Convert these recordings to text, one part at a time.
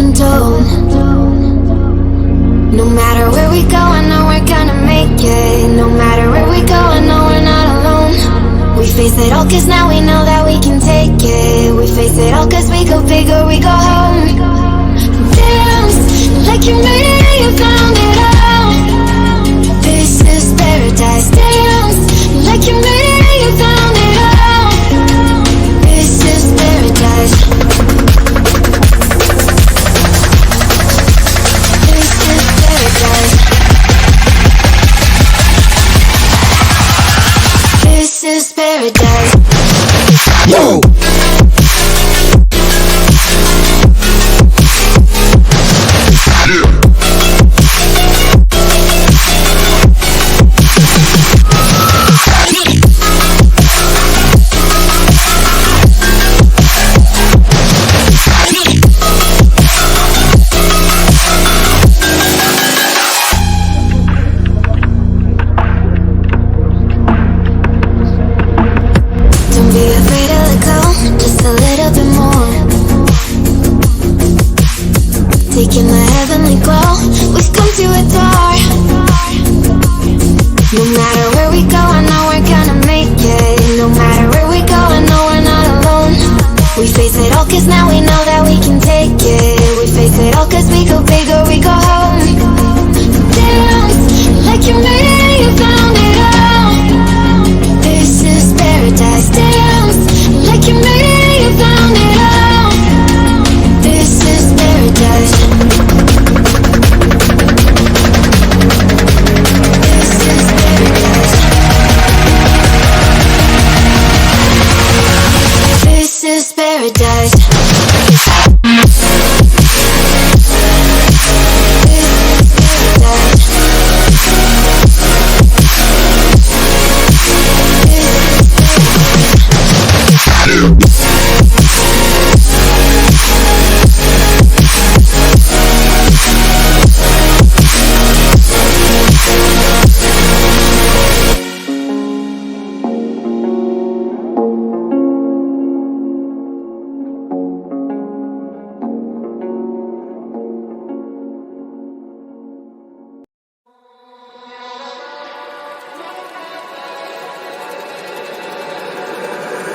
been told. No matter where we go, I know we're gonna make it. No matter where we go, I know we're not alone. We face it all cause now we know that we can take it. We face it all cause we go big or we go home. Dance like you made it and you found it all. This is paradise. Dance like you made it and you found it all. This is paradise. This is paradise. This is paradise. Whoa! Taking the heavenly glow, we've come to adore. No matter where we go, I know we're gonna make it. No matter where we go, I know we're not alone. We face it all cause now we know that we can take it. We face it all cause we go big or we go home. Dance like you made it and you found it all. This is paradise. Dance like you made it and you found it all. This is paradise. This is paradise.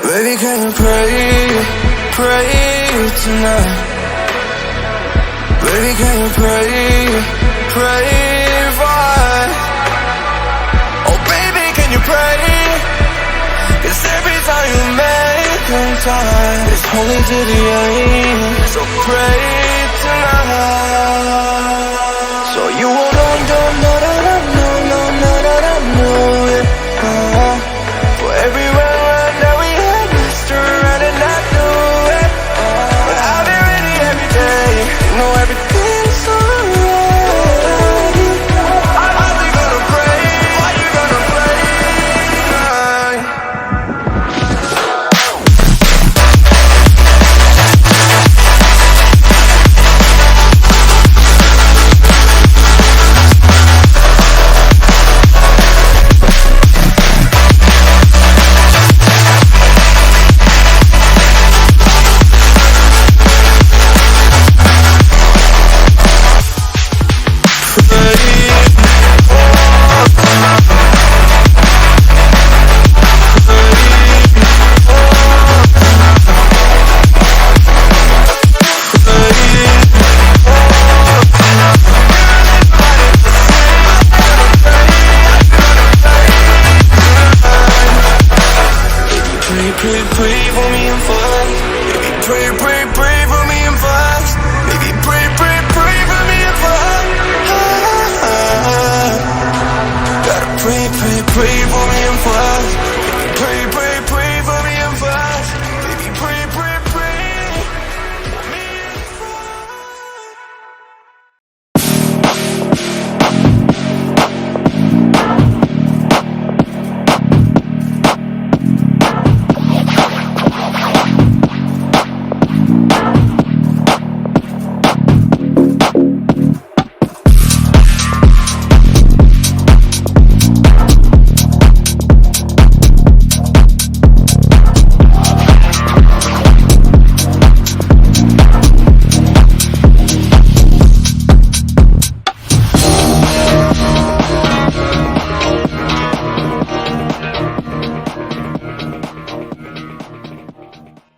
Baby, can you pray tonight? Baby, can you pray for? Oh baby, can you pray? Cause every time you make time, it's holy to the end.